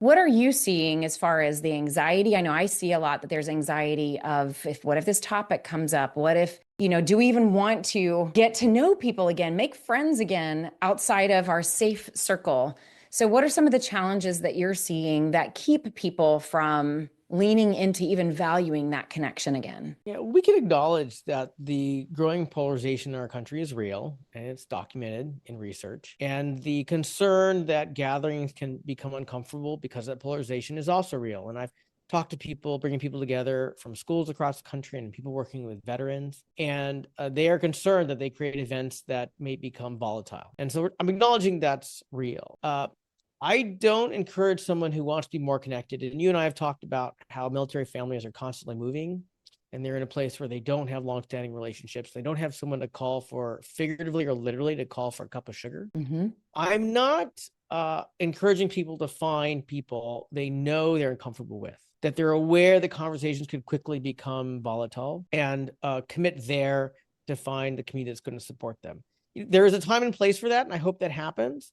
What are you seeing as far as the anxiety? I know I see a lot that there's anxiety of what if this topic comes up? What if, do we even want to get to know people again, make friends again outside of our safe circle? So, what are some of the challenges that you're seeing that keep people from leaning into even valuing that connection again? Yeah, we can acknowledge that the growing polarization in our country is real and it's documented in research. And the concern that gatherings can become uncomfortable because of that polarization is also real. And I've talked to people, bringing people together from schools across the country and people working with veterans. And they are concerned that they create events that may become volatile. And so I'm acknowledging that's real. I don't encourage someone who wants to be more connected. And you and I have talked about how military families are constantly moving and they're in a place where they don't have longstanding relationships. They don't have someone to call for, figuratively or literally, to call for a cup of sugar. Mm-hmm. I'm not encouraging people to find people they know they're uncomfortable with, that they're aware that conversations could quickly become volatile, and commit there to find the community that's going to support them. There is a time and place for that, and I hope that happens.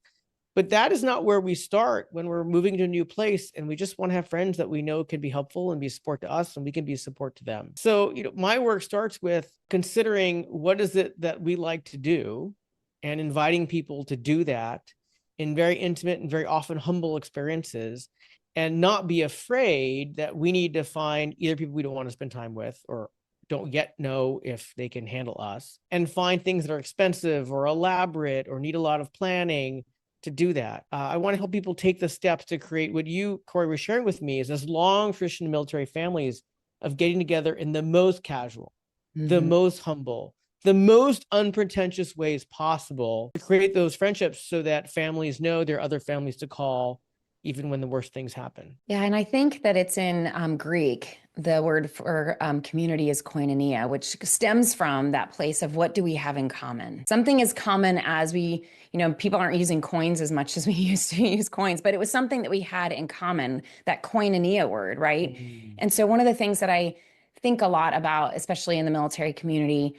But that is not where we start when we're moving to a new place and we just want to have friends that we know can be helpful and be support to us and we can be support to them. So, my work starts with considering what is it that we like to do and inviting people to do that in very intimate and very often humble experiences, and not be afraid that we need to find either people we don't want to spend time with or don't yet know if they can handle us, and find things that are expensive or elaborate or need a lot of planning to do that. I want to help people take the steps to create what you, Corie, were sharing with me, is this long tradition of military families of getting together in the most casual, the most humble, the most unpretentious ways possible to create those friendships so that families know there are other families to call even when the worst things happen. Yeah, and I think that it's in Greek. The word for community is koinonia, which stems from that place of what do we have in common? Something as common as people aren't using coins as much as we used to use coins, but it was something that we had in common, that koinonia word, right? And so one of the things that I think a lot about, especially in the military community,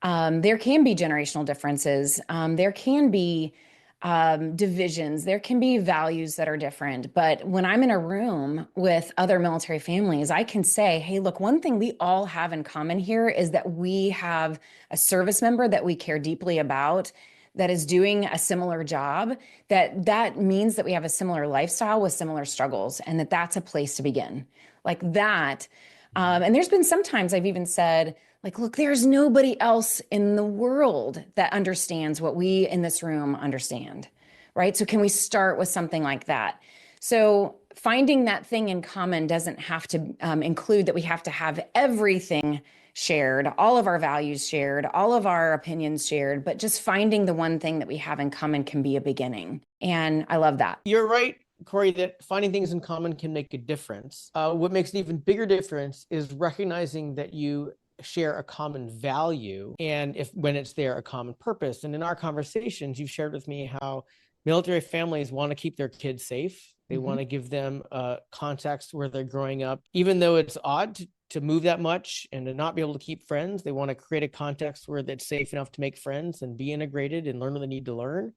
there can be generational differences. There can be divisions. There can be values that are different. But when I'm in a room with other military families, I can say, hey, look, one thing we all have in common here is that we have a service member that we care deeply about that is doing a similar job, that means that we have a similar lifestyle with similar struggles, and that's a place to begin. Like that. And there's been sometimes I've even said, like, look, there's nobody else in the world that understands what we in this room understand, right? So can we start with something like that? So finding that thing in common doesn't have to include that we have to have everything shared, all of our values shared, all of our opinions shared, but just finding the one thing that we have in common can be a beginning. And I love that. You're right, Corie, that finding things in common can make a difference. What makes an even bigger difference is recognizing that you share a common value, and when it's there, a common purpose. And in our conversations, you've shared with me how military families want to keep their kids safe. They want to give them a context where they're growing up, even though it's odd to move that much and to not be able to keep friends. They want to create a context where that's safe enough to make friends and be integrated and learn what they need to learn.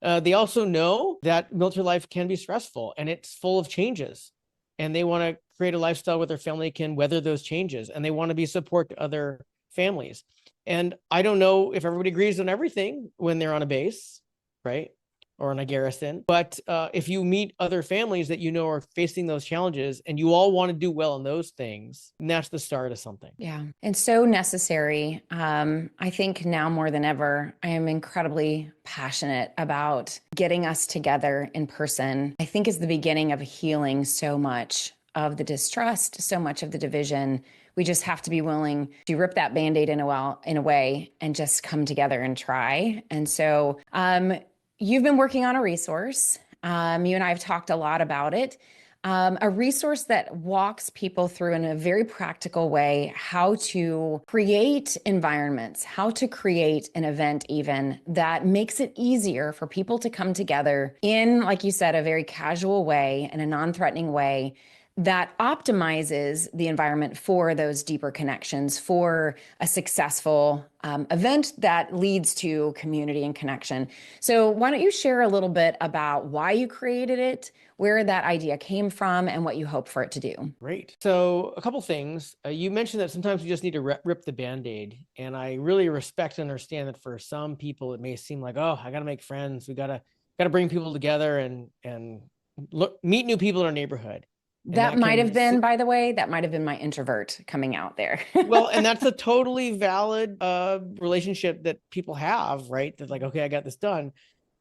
They also know that military life can be stressful and it's full of changes, and they want to create a lifestyle where their family can weather those changes, and they want to be support to other families. And I don't know if everybody agrees on everything when they're on a base, right? Or on a garrison. But if you meet other families that you know are facing those challenges and you all want to do well in those things, and that's the start of something. Yeah. And so necessary. I think now more than ever, I am incredibly passionate about getting us together in person. I think is the beginning of healing so much of the distrust, so much of the division. We just have to be willing to rip that Band-Aid in a way and just come together and try. And so you've been working on a resource. You and I have talked a lot about it. A resource that walks people through in a very practical way how to create environments, how to create an event even that makes it easier for people to come together in, like you said, a very casual way, in a non-threatening way that optimizes the environment for those deeper connections, for a successful event that leads to community and connection. So, why don't you share a little bit about why you created it, where that idea came from, and what you hope for it to do? Great. So, a couple things. You mentioned that sometimes we just need to rip the Band-Aid. And I really respect and understand that for some people, it may seem like, oh, I got to make friends. We gotta bring people together and meet new people in our neighborhood. And That that might have can been, by the way, that might have been my introvert coming out there. well, and that's a totally valid relationship that people have, right? That like, okay, I got this done.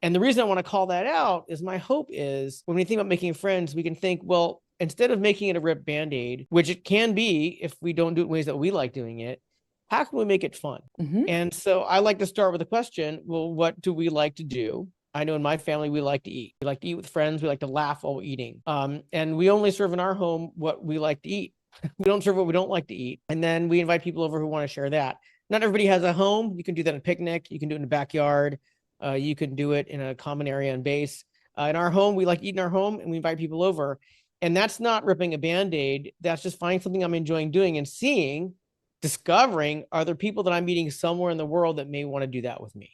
And the reason I want to call that out is my hope is when we think about making friends, we can think, well, instead of making it a rip Band-Aid, which it can be if we don't do it in ways that we like doing it, how can we make it fun? Mm-hmm. And so I like to start with the question, well, what do we like to do? I know in my family, we like to eat. We like to eat with friends. We like to laugh while we're eating. And we only serve in our home what we like to eat. We don't serve what we don't like to eat. And then we invite people over who want to share that. Not everybody has a home. You can do that in a picnic. You can do it in a backyard. You can do it in a common area and base. In our home, we like to eat in our home and we invite people over. And that's not ripping a Band-Aid. That's just finding something I'm enjoying doing and seeing, discovering, are there people that I'm meeting somewhere in the world that may want to do that with me?